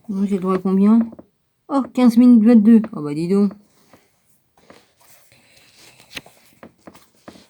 Moi, j'ai le droit à combien? Oh, 15 minutes 22. Oh bah dis donc.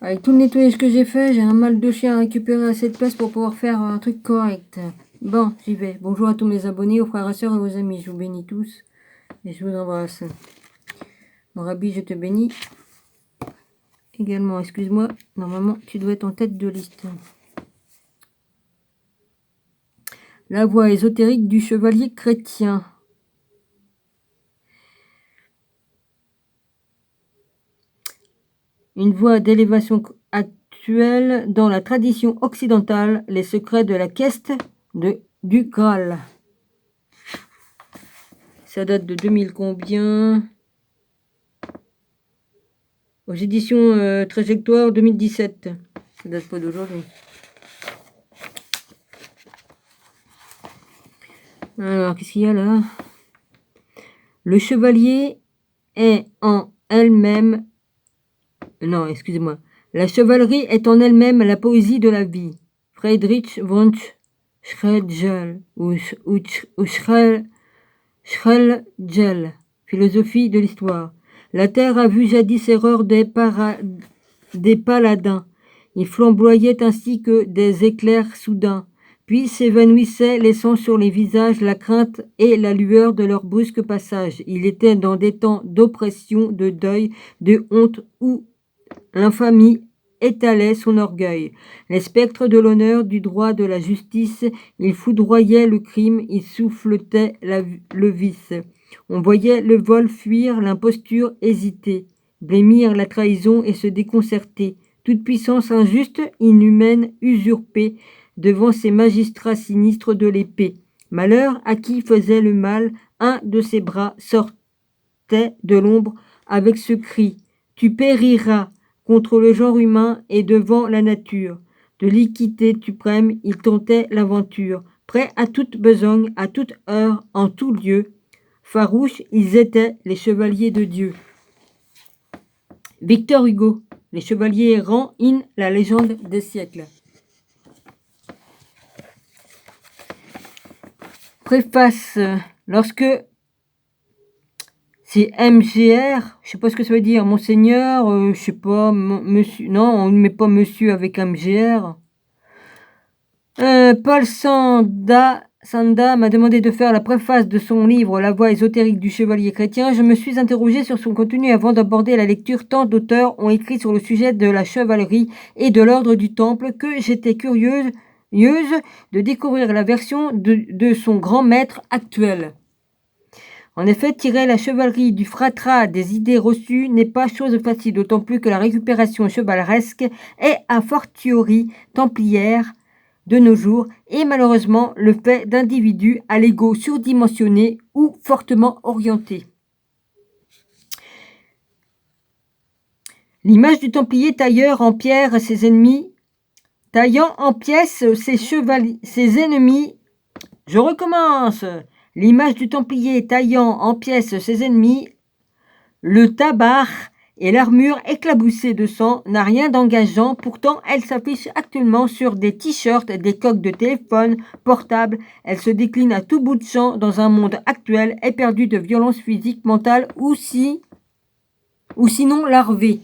Avec tout le nettoyage que j'ai fait, j'ai un mal de chien à récupérer assez de place pour pouvoir faire un truc correct. Bon, j'y vais. Bonjour à tous mes abonnés, aux frères et sœurs et aux amis. Je vous bénis tous et je vous embrasse. Mon Rabbi, je te bénis. Également, excuse-moi. Normalement, tu dois être en tête de liste. La voix ésotérique du chevalier chrétien. Une voie d'élévation actuelle dans la tradition occidentale, les secrets de la quête du Graal. Ça date de 2000 combien? Aux éditions Trajectoire 2017. Ça date pas d'aujourd'hui. Alors, qu'est-ce qu'il y a là? Le chevalier est en elle-même... Non, excusez-moi. La chevalerie est en elle-même la poésie de la vie. Friedrich von Schlegel ou Schlegel, philosophie de l'histoire. La terre a vu jadis erreur des paladins. Ils flamboyaient ainsi que des éclairs soudains, puis s'évanouissaient, laissant sur les visages la crainte et la lueur de leur brusque passage. Il était dans des temps d'oppression, de deuil, de honte où l'infamie étalait son orgueil. Les spectres de l'honneur, du droit, de la justice, ils foudroyaient le crime, ils souffletaient le vice. On voyait le vol fuir, l'imposture hésiter, blêmir la trahison et se déconcerter. Toute puissance injuste, inhumaine, usurpée, devant ces magistrats sinistres de l'épée. Malheur à qui faisait le mal, un de ses bras sortait de l'ombre avec ce cri « Tu périras !» contre le genre humain et devant la nature. De l'équité suprême, ils tentaient l'aventure, prêts à toute besogne, à toute heure, en tout lieu. Farouches, ils étaient les chevaliers de Dieu. Victor Hugo, les chevaliers errants, la légende des siècles. Préface. Lorsque c'est MGR, je sais pas ce que ça veut dire, monseigneur, je sais pas, monsieur, non, on ne met pas monsieur avec MGR. Paul Sanda m'a demandé de faire la préface de son livre La voie ésotérique du chevalier chrétien. Je me suis interrogée sur son contenu avant d'aborder la lecture. Tant d'auteurs ont écrit sur le sujet de la chevalerie et de l'ordre du temple que j'étais curieuse de découvrir la version de son grand maître actuel. En effet, tirer la chevalerie du fratras des idées reçues n'est pas chose facile, d'autant plus que la récupération chevaleresque est a fortiori templière de nos jours est malheureusement le fait d'individus à l'ego surdimensionné ou fortement orientés. L'image du templier tailleur en pierre ses ennemis, taillant en pièces ses ennemis. Je recommence. L'image du templier taillant en pièces ses ennemis, le tabard et l'armure éclaboussée de sang n'a rien d'engageant, pourtant elle s'affiche actuellement sur des t-shirts, des coques de téléphone portables. Elle se décline à tout bout de champ dans un monde actuel éperdu de violence physique, mentale ou sinon larvée.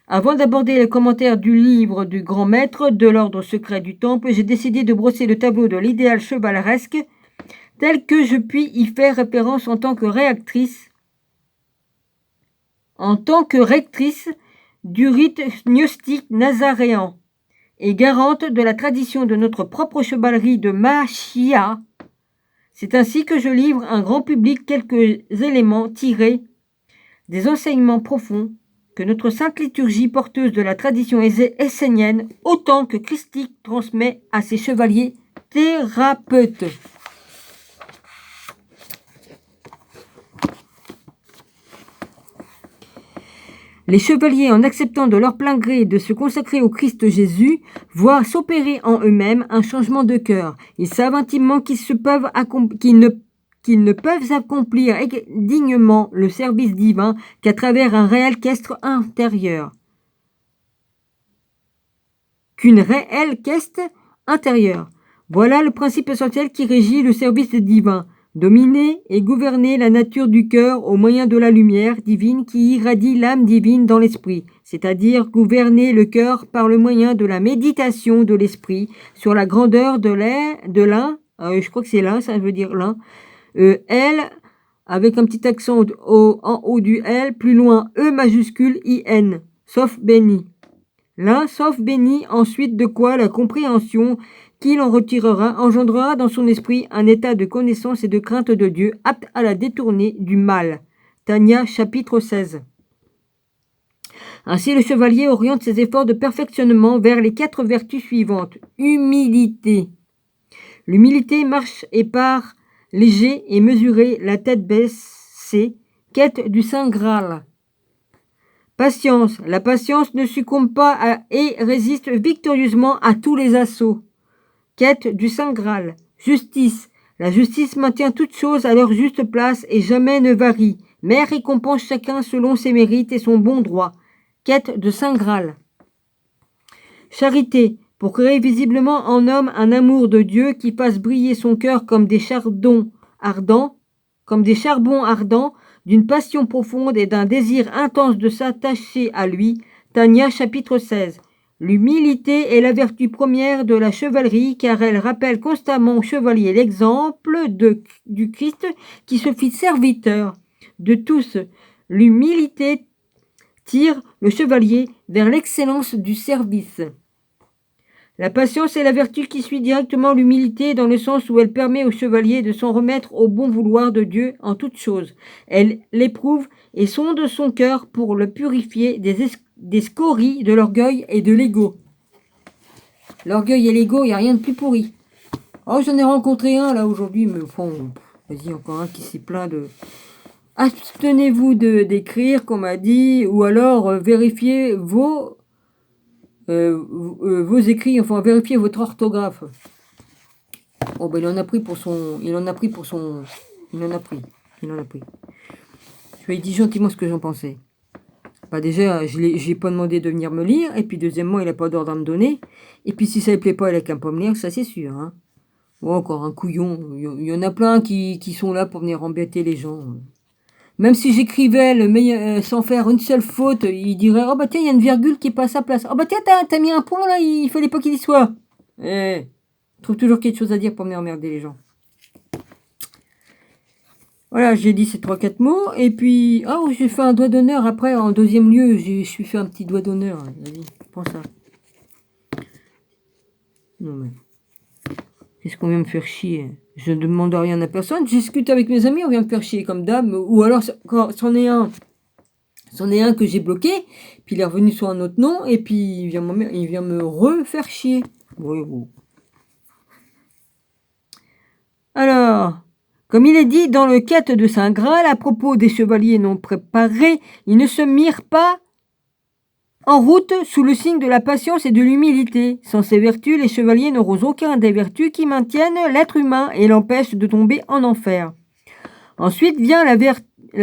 Avant d'aborder les commentaires du livre du grand maître de l'ordre secret du temple, j'ai décidé de brosser le tableau de l'idéal chevaleresque tel que je puis y faire référence en tant que rectrice du rite gnostique nazaréen et garante de la tradition de notre propre chevalerie de Machia. C'est ainsi que je livre à un grand public quelques éléments tirés des enseignements profonds que notre sainte liturgie porteuse de la tradition essénienne autant que christique transmet à ses chevaliers thérapeutes. Les chevaliers, en acceptant de leur plein gré de se consacrer au Christ Jésus, voient s'opérer en eux-mêmes un changement de cœur. Ils savent intimement qu'ils ne peuvent accomplir dignement le service divin qu'à travers un réel quête intérieur. Qu'une réelle quête intérieure. Voilà le principe essentiel qui régit le service divin. Dominer et gouverner la nature du cœur au moyen de la lumière divine qui irradie l'âme divine dans l'esprit, c'est-à-dire gouverner le cœur par le moyen de la méditation de l'esprit sur la grandeur de l'un, je crois que c'est l'un, ça veut dire l'un, L avec un petit accent en haut du L, plus loin E majuscule IN, sauf béni. L'un, sauf béni, ensuite de quoi la compréhension qu'il en retirera engendrera dans son esprit un état de connaissance et de crainte de Dieu apte à la détourner du mal. Tanya chapitre 16. Ainsi le chevalier oriente ses efforts de perfectionnement vers les 4 vertus suivantes. Humilité. L'humilité marche et part léger et mesuré, la tête baissée, quête du Saint Graal. Patience. La patience ne succombe pas et résiste victorieusement à tous les assauts. Quête du Saint Graal. Justice. La justice maintient toutes choses à leur juste place et jamais ne varie, mais récompense chacun selon ses mérites et son bon droit. Quête de Saint Graal. Charité. Pour créer visiblement en homme un amour de Dieu qui fasse briller son cœur comme des charbons ardents, d'une passion profonde et d'un désir intense de s'attacher à lui. Tanya chapitre 16. L'humilité est la vertu première de la chevalerie car elle rappelle constamment au chevalier l'exemple du Christ qui se fit serviteur de tous. L'humilité tire le chevalier vers l'excellence du service. La patience est la vertu qui suit directement l'humilité dans le sens où elle permet au chevalier de s'en remettre au bon vouloir de Dieu en toutes choses. Elle l'éprouve et sonde son cœur pour le purifier des scories de l'orgueil et de l'ego. L'orgueil et l'ego, il n'y a rien de plus pourri. Oh, j'en ai rencontré un là aujourd'hui, mais bon, vas-y, encore un qui s'est plaint de... Abstenez-vous d'écrire, qu'on m'a dit, ou alors vérifiez vos écrits, enfin vérifiez votre orthographe. Oh ben il en a pris. Je lui ai dit gentiment ce que j'en pensais. Bah déjà, j'ai pas demandé de venir me lire, et puis deuxièmement, il a pas d'ordre à me donner, et puis si ça lui plaît pas, il a qu'à pas me lire, ça c'est sûr. Hein. Ou encore un couillon, il y en a plein qui sont là pour venir embêter les gens. Même si j'écrivais sans faire une seule faute, il dirait « Oh bah tiens, il y a une virgule qui est pas à sa place. Oh bah tiens, t'as mis un point là, il fallait pas qu'il y soit. » Je trouve toujours quelque chose à dire pour venir emmerder les gens. Voilà, j'ai dit ces 3-4 mots. Et puis, j'ai fait un doigt d'honneur après. En deuxième lieu, je suis fait un petit doigt d'honneur. Vas-y, prends ça. Non mais... Qu'est-ce qu'on vient me faire chier? Je ne demande rien à personne. Je discute avec mes amis, on vient me faire chier comme d'hab. Ou alors, quand c'en est un que j'ai bloqué, puis il est revenu sur un autre nom, et puis il vient me refaire chier. Oui, bon. Alors, comme il est dit dans le quête de Saint Graal, à propos des chevaliers non préparés, ils ne se mirent pas en route sous le signe de la patience et de l'humilité. Sans ces vertus, les chevaliers n'auront aucun des vertus qui maintiennent l'être humain et l'empêchent de tomber en enfer. Ensuite vient la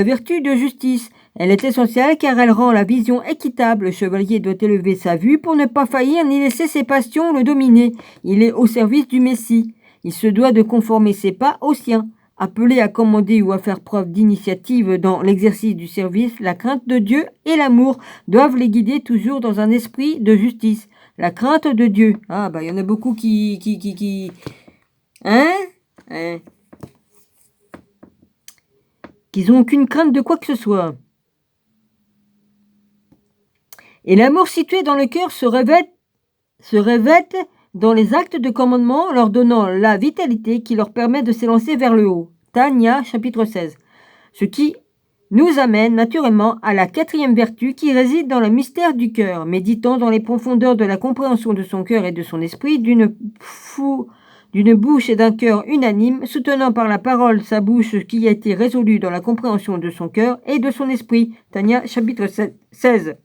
vertu de justice. Elle est essentielle car elle rend la vision équitable. Le chevalier doit élever sa vue pour ne pas faillir ni laisser ses passions le dominer. Il est au service du Messie. Il se doit de conformer ses pas aux siens. Appelé à commander ou à faire preuve d'initiative dans l'exercice du service, la crainte de Dieu et l'amour doivent les guider toujours dans un esprit de justice. La crainte de Dieu. Ah bah il y en a beaucoup qui... Hein qu'ils n'ont aucune crainte de quoi que ce soit. Et l'amour situé dans le cœur se revêt dans les actes de commandement, leur donnant la vitalité qui leur permet de s'élancer vers le haut. Tanya, chapitre 16. Ce qui nous amène naturellement à la 4e vertu qui réside dans le mystère du cœur, méditant dans les profondeurs de la compréhension de son cœur et de son esprit, d'une bouche et d'un cœur unanime, soutenant par la parole sa bouche qui a été résolue dans la compréhension de son cœur et de son esprit. Tanya, chapitre 16.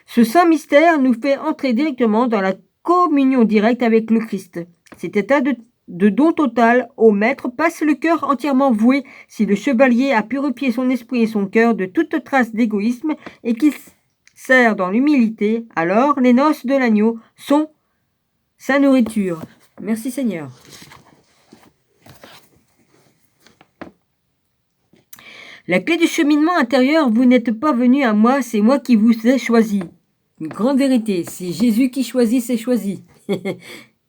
Ce saint mystère nous fait entrer directement dans la communion directe avec le Christ. Cet état de don total au maître passe le cœur entièrement voué si le chevalier a purifié son esprit et son cœur de toute trace d'égoïsme et qu'il sert dans l'humilité, alors les noces de l'agneau sont sa nourriture. Merci Seigneur. La clé du cheminement intérieur, vous n'êtes pas venu à moi, c'est moi qui vous ai choisi. Une grande vérité, c'est Jésus qui choisit, c'est choisi.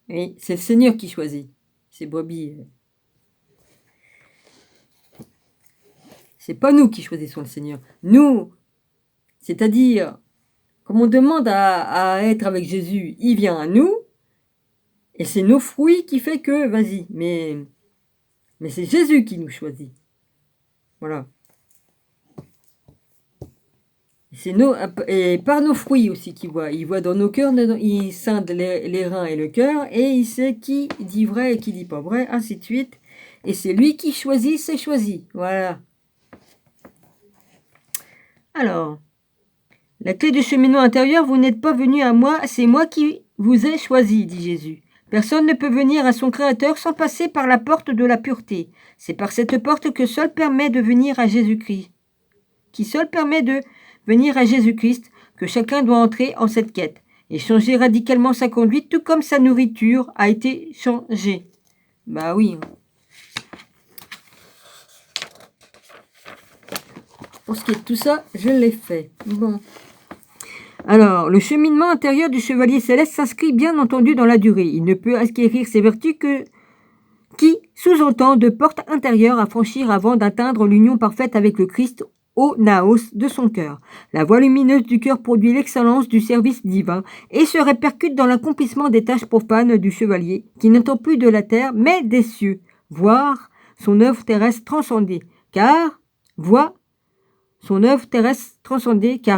Oui, c'est le Seigneur qui choisit. C'est brebis. C'est pas nous qui choisissons le Seigneur. Nous, c'est-à-dire, comme on demande à être avec Jésus, il vient à nous, et c'est nos fruits qui fait que, vas-y, mais c'est Jésus qui nous choisit. Voilà. Et par nos fruits aussi qu'il voit. Il voit dans nos cœurs, il scinde les reins et le cœur, et il sait qui dit vrai et qui dit pas vrai, ainsi de suite. Et c'est lui qui choisit, c'est choisi. Voilà. Alors, la clé du cheminement intérieur, vous n'êtes pas venu à moi, c'est moi qui vous ai choisi, dit Jésus. Personne ne peut venir à son Créateur sans passer par la porte de la pureté. C'est par cette porte que seul permet de venir à Jésus-Christ. Qui seul permet de venir à Jésus-Christ, que chacun doit entrer en cette quête et changer radicalement sa conduite, tout comme sa nourriture a été changée. Bah oui. Pour ce qui est de tout ça, je l'ai fait. Bon. Alors, le cheminement intérieur du chevalier céleste s'inscrit bien entendu dans la durée. Il ne peut acquérir ses vertus que qui sous-entend de portes intérieures à franchir avant d'atteindre l'union parfaite avec le Christ au naos de son cœur. La voie lumineuse du cœur produit l'excellence du service divin et se répercute dans l'accomplissement des tâches profanes du chevalier, qui n'entend plus de la terre, mais des cieux, voir son œuvre terrestre transcendée, car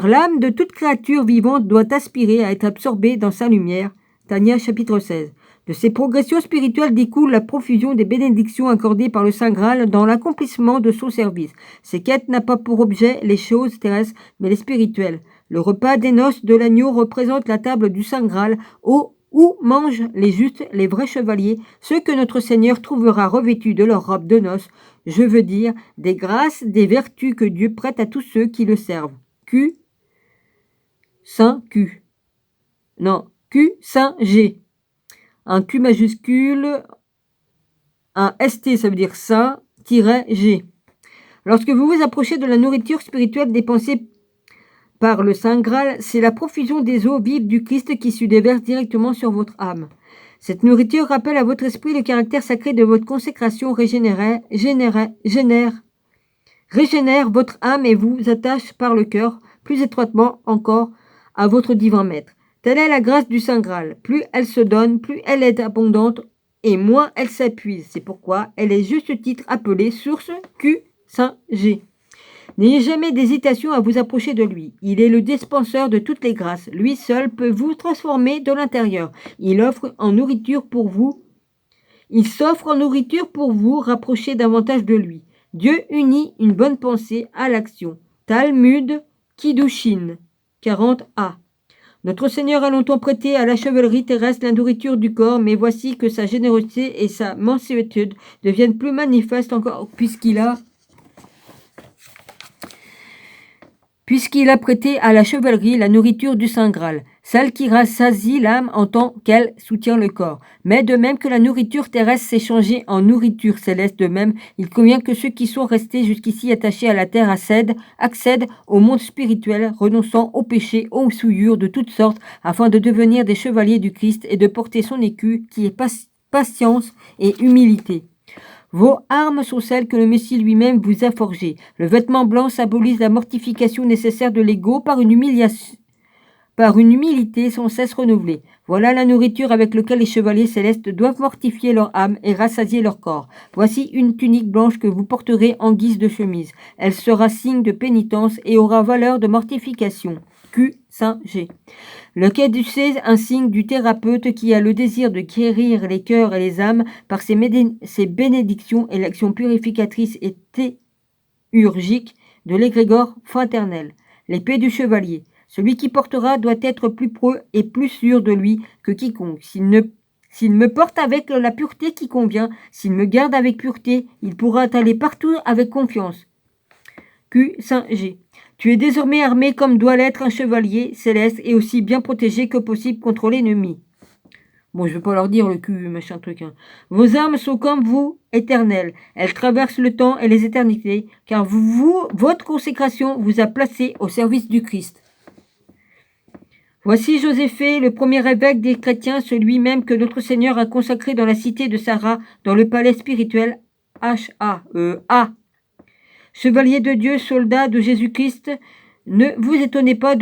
l'âme de toute créature vivante doit aspirer à être absorbée dans sa lumière. Tania chapitre 16. De ces progressions spirituelles découle la profusion des bénédictions accordées par le Saint Graal dans l'accomplissement de son service. Ces quêtes n'ont pas pour objet les choses terrestres, mais les spirituelles. Le repas des noces de l'agneau représente la table du Saint Graal où mangent les justes, les vrais chevaliers, ceux que notre Seigneur trouvera revêtus de leur robe de noces, je veux dire des grâces, des vertus que Dieu prête à tous ceux qui le servent. Q, Saint Q. Non, Q, Saint G. Un Q majuscule, un ST, ça veut dire Saint, G. Lorsque vous vous approchez de la nourriture spirituelle dépensée par le Saint Graal, c'est la profusion des eaux vives du Christ qui se déverse directement sur votre âme. Cette nourriture rappelle à votre esprit le caractère sacré de votre consécration régénère votre âme et vous attache par le cœur, plus étroitement encore, à votre divin maître. Telle est la grâce du Saint Graal. Plus elle se donne, plus elle est abondante et moins elle s'épuise. C'est pourquoi elle est juste titre appelée source Q Saint G. N'ayez jamais d'hésitation à vous approcher de lui. Il est le dispenseur de toutes les grâces. Lui seul peut vous transformer de l'intérieur. Il s'offre en nourriture pour vous rapprocher davantage de lui. Dieu unit une bonne pensée à l'action. Talmud Kiddushin 40a. Notre Seigneur a longtemps prêté à la chevalerie terrestre la nourriture du corps, mais voici que sa générosité et sa mansuétude deviennent plus manifestes encore puisqu'il a prêté à la chevalerie la nourriture du Saint Graal, celle qui rassasie l'âme en tant qu'elle soutient le corps. Mais de même que la nourriture terrestre s'est changée en nourriture céleste, de même, il convient que ceux qui sont restés jusqu'ici attachés à la terre accèdent au monde spirituel, renonçant au péché, aux souillures de toutes sortes, afin de devenir des chevaliers du Christ et de porter son écu, qui est patience et humilité. Vos armes sont celles que le Messie lui-même vous a forgées. Le vêtement blanc symbolise la mortification nécessaire de l'ego par une humilité sans cesse renouvelée. Voilà la nourriture avec laquelle les chevaliers célestes doivent mortifier leur âme et rassasier leur corps. Voici une tunique blanche que vous porterez en guise de chemise. Elle sera signe de pénitence et aura valeur de mortification. Q. Saint G. Le caducée, un signe du thérapeute qui a le désir de guérir les cœurs et les âmes par ses bénédictions et l'action purificatrice et théurgique de l'égrégore fraternel. L'épée du chevalier. Celui qui portera doit être plus preux et plus sûr de lui que quiconque. S'il me porte avec la pureté qui convient, s'il me garde avec pureté, il pourra aller partout avec confiance. Q. Saint G. Tu es désormais armé comme doit l'être un chevalier céleste et aussi bien protégé que possible contre l'ennemi. Bon, je vais pas leur dire le cul, machin truc. Hein. Vos âmes sont comme vous, éternelles. Elles traversent le temps et les éternités, car votre consécration vous a placé au service du Christ. Voici Joséphée, le premier évêque des chrétiens, celui même que notre Seigneur a consacré dans la cité de Sarah, dans le palais spirituel H-A-E-A. Chevalier de Dieu, soldat de Jésus-Christ, ne vous étonnez pas de